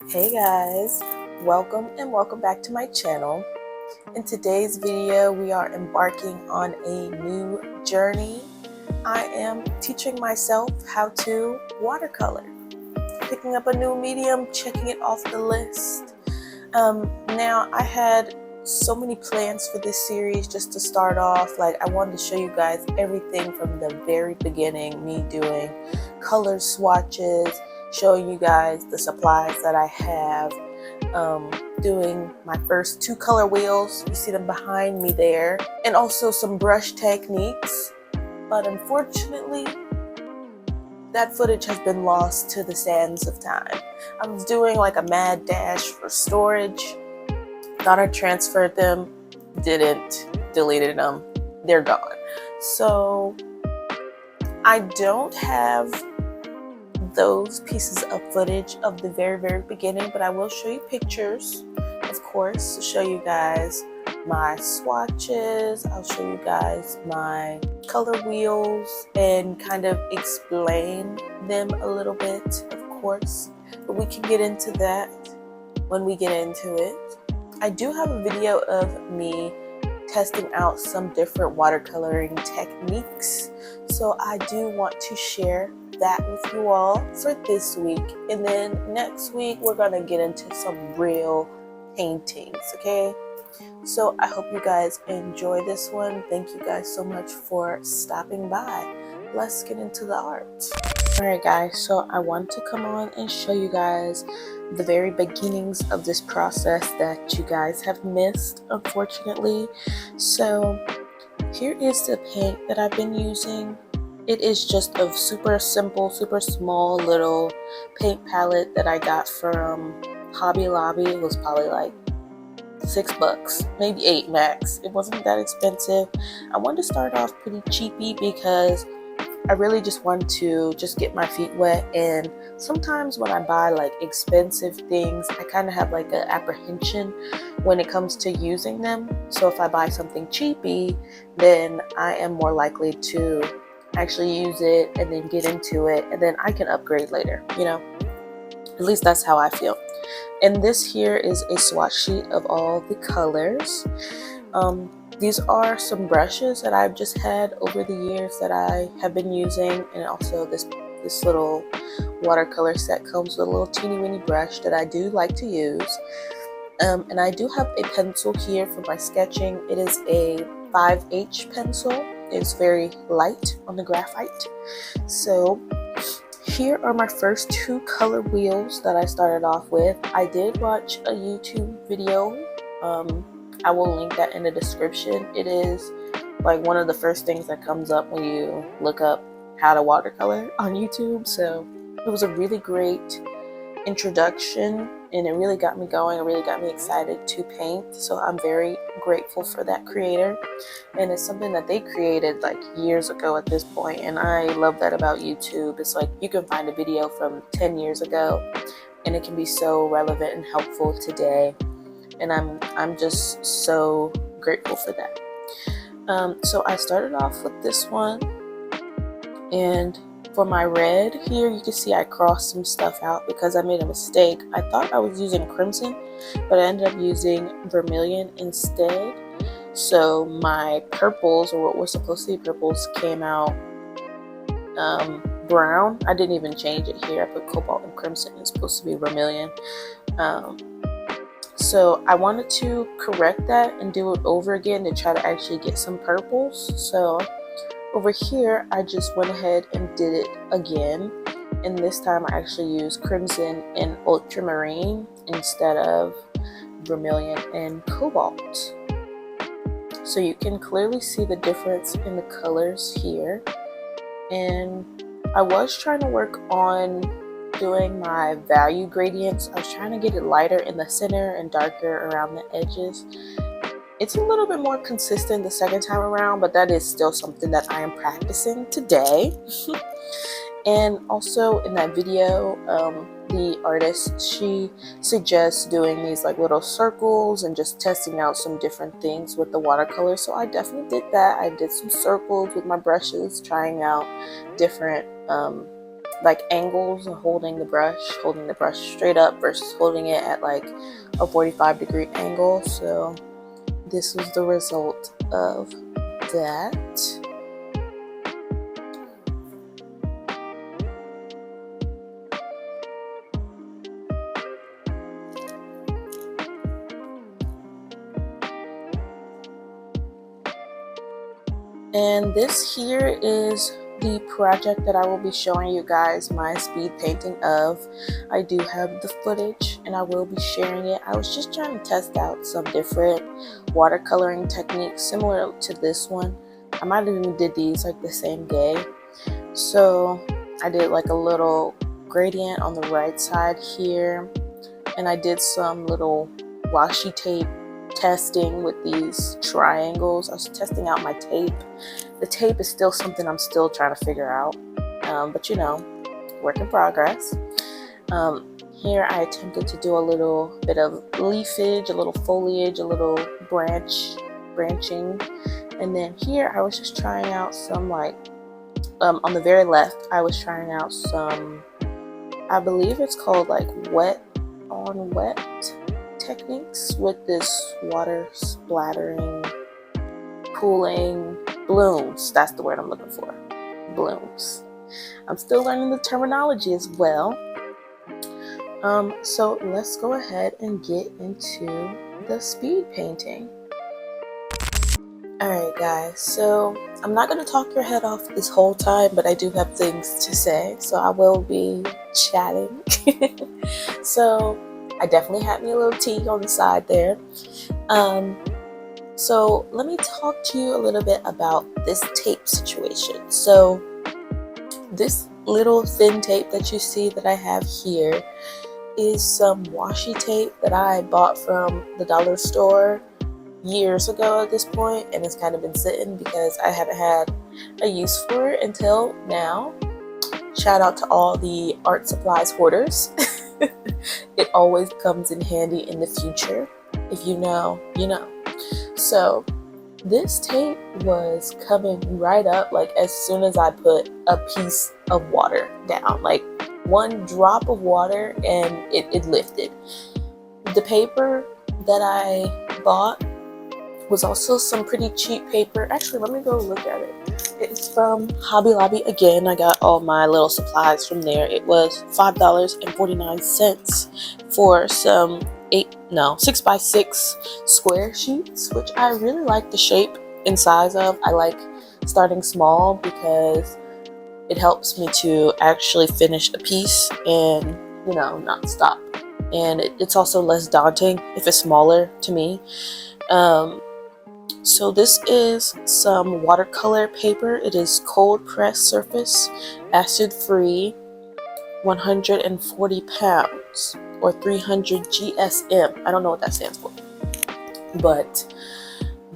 Hey guys, welcome back to my channel. In today's video, we are embarking on a new journey. I am teaching myself how to watercolor, picking up a new medium, checking it off the list. Now I had so many plans for this series. Just to start off, I wanted to show you guys everything from the very beginning, me doing color swatches, showing you guys the supplies that I have, doing my first 2 color wheels. You see them behind me there, and also some brush techniques. But unfortunately, that footage has been lost to the sands of time. I was doing like a mad dash for storage. Thought I transferred them, didn't, deleted them, they're gone. So I don't have those pieces of footage of the very beginning, but I will show you pictures, of course, to show you guys my swatches. I'll show you guys my color wheels and kind of explain them a little bit, of course, but we can get into that when we get into it. I do have a video of me testing out some different watercoloring techniques, so I do want to share that with you all for this week. And then next week we're gonna get into some real paintings, okay? So I hope you guys enjoy this one. Thank you guys so much for stopping by. Let's get into the art. Alright guys, so I want to come on and show you guys the very beginnings of this process that you guys have missed, unfortunately. So here is the paint that I've been using. It is just a super simple, super small little paint palette that I got from Hobby Lobby. It was probably like $6, maybe $8 max. It wasn't that expensive. I wanted to start off pretty cheapy because I really just want to get my feet wet, and sometimes when I buy like expensive things, I kind of have like an apprehension when it comes to using them. So if I buy something cheapy, then I am more likely to actually use it and then get into it, and then I can upgrade later, you know? At least that's how I feel. And this here is a swatch sheet of all the colors. These are some brushes that I've just had over the years that I have been using, and also this little watercolor set comes with a little teeny weeny brush that I do like to use. And I do have a pencil here for my sketching. It is a 5H pencil. It's very light on the graphite. So here are my first 2 color wheels that I started off with. I did watch a YouTube video. I will link that in the description. It is like one of the first things that comes up when you look up how to watercolor on YouTube. So it was a really great introduction, and it really got me going. It really got me excited to paint. So I'm very grateful for that creator. And it's something that they created like years ago at this point. And I love that about YouTube. It's like you can find a video from 10 years ago and it can be so relevant and helpful today. And I'm just so grateful for that. So I started off with this one, and for my red here, you can see I crossed some stuff out because I made a mistake. I thought I was using crimson, but I ended up using vermilion instead. So my purples, or what were supposed to be purples, came out brown. I didn't even change it here. I put cobalt and crimson. It's supposed to be vermilion. So I wanted to correct that and do it over again to try to actually get some purples. So over here, I just went ahead and did it again. And this time I actually used crimson and ultramarine instead of vermilion and cobalt. So you can clearly see the difference in the colors here. And I was trying to work on doing my value gradients. I was trying to get it lighter in the center and darker around the edges. It's a little bit more consistent the second time around, but that is still something that I am practicing today. And also in that video, the artist, she suggests doing these like little circles and just testing out some different things with the watercolor. So I definitely did that. I did some circles with my brushes, trying out different like angles and holding the brush straight up versus holding it at like a 45-degree angle. So this was the result of that. And this here is the project that I will be showing you guys my speed painting of. I do have the footage and I will be sharing it. I was just trying to test out some different watercoloring techniques similar to this one. I might have even did these like the same day. So I did like a little gradient on the right side here, and I did some little washi tape testing with these triangles. I was testing out my tape. The tape is still something I'm still trying to figure out, but you know, work in progress. Here I attempted to do a little bit of leafage, a little foliage, a little branching, and then here I was just trying out some like, on the very left I was trying out some, I believe it's called like wet on wet techniques with this water splattering, pooling blooms. That's the word I'm looking for. Blooms. I'm still learning the terminology as well. So let's go ahead and get into the speed painting. Alright guys, so I'm not going to talk your head off this whole time, but I do have things to say, so I will be chatting. So I definitely had me a little tea on the side there. So let me talk to you a little bit about this tape situation. So this little thin tape that you see that I have here is some washi tape that I bought from the dollar store years ago at this point, and it's kind of been sitting because I haven't had a use for it until now. Shout out to all the art supplies hoarders. It always comes in handy in the future. If you know, you know. So this tape was coming right up like as soon as I put a piece of water down, like one drop of water, and it lifted. The paper that I bought was also some pretty cheap paper. Actually, let me go look at it. It's from Hobby Lobby again. I got all my little supplies from there. It was $5.49 for some 6x6 square sheets, which I really like the shape and size of. I like starting small because it helps me to actually finish a piece and, you know, not stop. And it's also less daunting if it's smaller to me. So this is some watercolor paper. It is cold press surface, acid free, 140 pounds or 300 GSM. I don't know what that stands for, but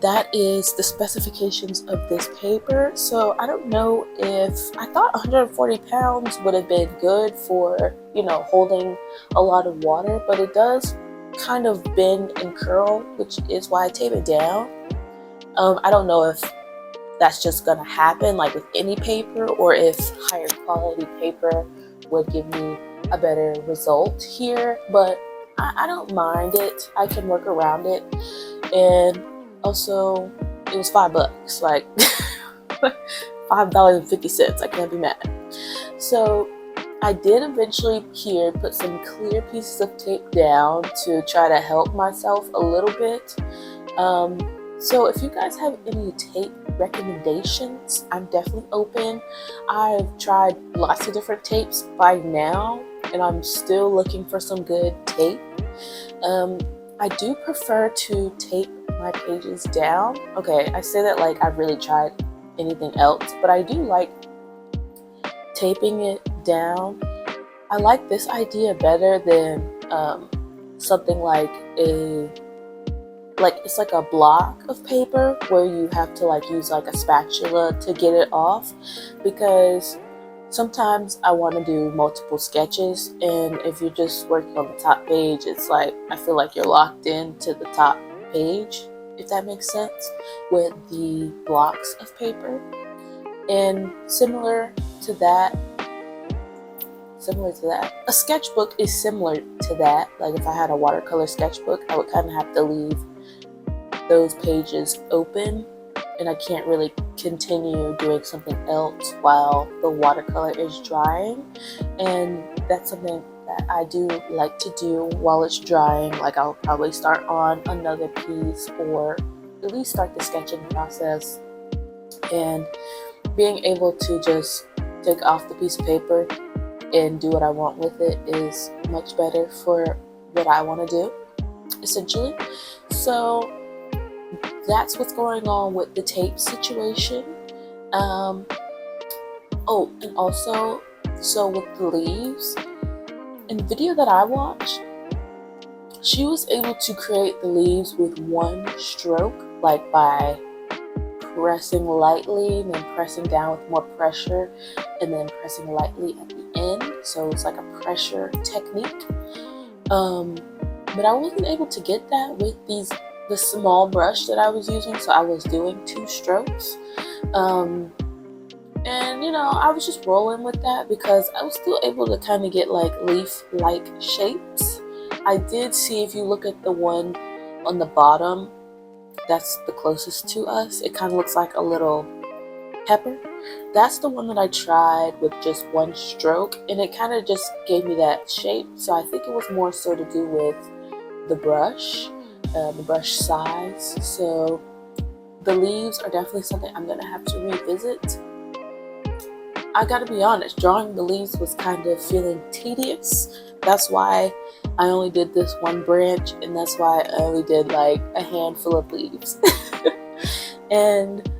that is the specifications of this paper. So I don't know if, I thought 140 pounds would have been good for, you know, holding a lot of water, but it does kind of bend and curl, which is why I tape it down. I don't know if that's just gonna happen like with any paper, or if higher quality paper would give me a better result here, but I don't mind it. I can work around it. And also it was $5, like $5.50. I can't be mad. So I did eventually here put some clear pieces of tape down to try to help myself a little bit. So if you guys have any tape recommendations, I'm definitely open. I've tried lots of different tapes by now, and I'm still looking for some good tape. I do prefer to tape my pages down. Okay, I say that like I've really tried anything else, but I do like taping it down. I like this idea better than something like it's like a block of paper where you have to like use like a spatula to get it off, because sometimes I want to do multiple sketches, and if you're just working on the top page, it's like I feel like you're locked into the top page, if that makes sense, with the blocks of paper. And similar to that, similar to that. A sketchbook is similar to that. Like if I had a watercolor sketchbook, I would kind of have to leave those pages open, and I can't really continue doing something else while the watercolor is drying. And that's something that I do like to do while it's drying. Like I'll probably start on another piece, or at least start the sketching process, and being able to just take off the piece of paper and do what I want with it is much better for what I want to do, essentially. So that's what's going on with the tape situation. Oh, and also, so with the leaves, in the video that I watched, she was able to create the leaves with one stroke, like by pressing lightly and then pressing down with more pressure and then pressing lightly at the end. So it's like a pressure technique. But I wasn't able to get that with the small brush that I was using, so I was doing 2 strokes. And you know, I was just rolling with that because I was still able to kind of get like leaf-like shapes. I did see, if you look at the one on the bottom, that's the closest to us, it kind of looks like a little pepper. That's the one that I tried with just 1 stroke, and it kind of just gave me that shape. So I think it was more so to do with the brush size. So the leaves are definitely something I'm gonna have to revisit. I gotta be honest, drawing the leaves was kind of feeling tedious. That's why I only did this 1 branch, and that's why I only did like a handful of leaves. And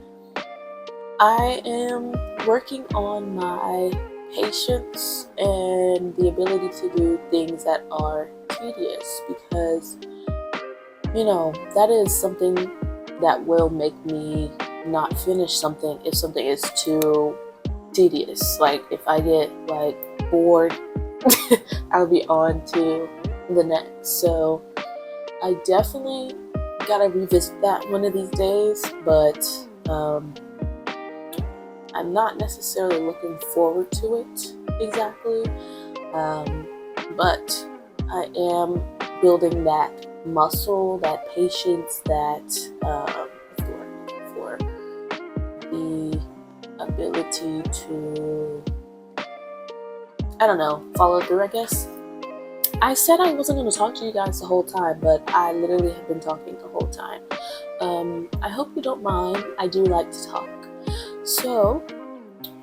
I am working on my patience and the ability to do things that are tedious, because you know, that is something that will make me not finish something if something is too tedious. Like if I get like bored, I'll be on to the next. So I definitely gotta revisit that one of these days, but I'm not necessarily looking forward to it exactly, but I am building that muscle, that patience, that what's the word I'm looking for? The ability to, I don't know, follow through, I guess. I said I wasn't going to talk to you guys the whole time, but I literally have been talking the whole time. I hope you don't mind. I do like to talk. So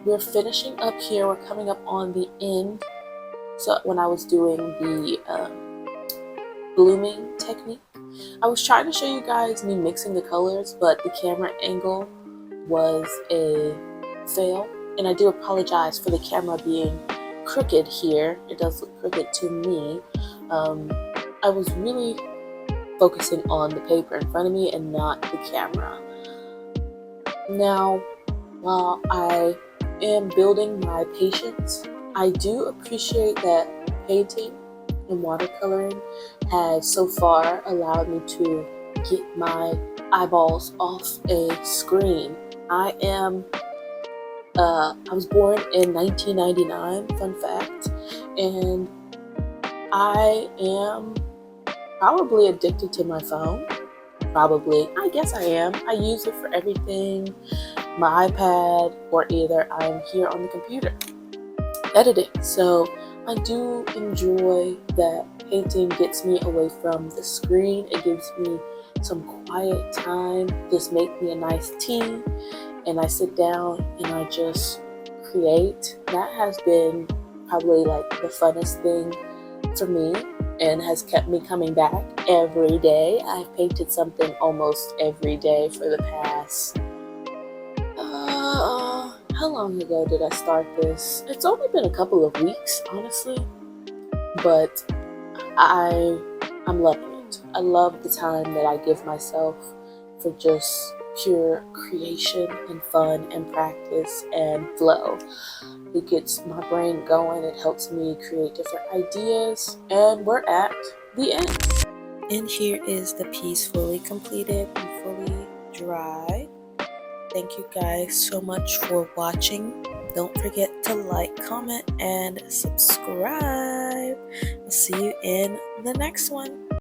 we're finishing up here. We're coming up on the end. So when I was doing the blooming technique, I was trying to show you guys me mixing the colors, but the camera angle was a fail, and I do apologize for the camera being crooked here. It does look crooked to me. I was really focusing on the paper in front of me and not the camera. Now, while I am building my patience, I do appreciate that painting and watercoloring has so far allowed me to get my eyeballs off a screen. I was born in 1999, fun fact, and I am probably addicted to my phone. Probably, I guess I am. I use it for everything, my iPad, or either I'm here on the computer editing. So I do enjoy that painting gets me away from the screen. It gives me some quiet time. Just make me a nice tea, and I sit down and I just create. That has been probably like the funnest thing for me, and has kept me coming back every day. I've painted something almost every day for the past how long ago did I start this? It's only been a couple of weeks, honestly, but I'm loving it. I love the time that I give myself for just pure creation and fun and practice and flow. It gets my brain going. It helps me create different ideas, and we're at the end. And here is the piece fully completed and fully dry. Thank you guys so much for watching. Don't forget to like, comment, and subscribe. I'll see you in the next one.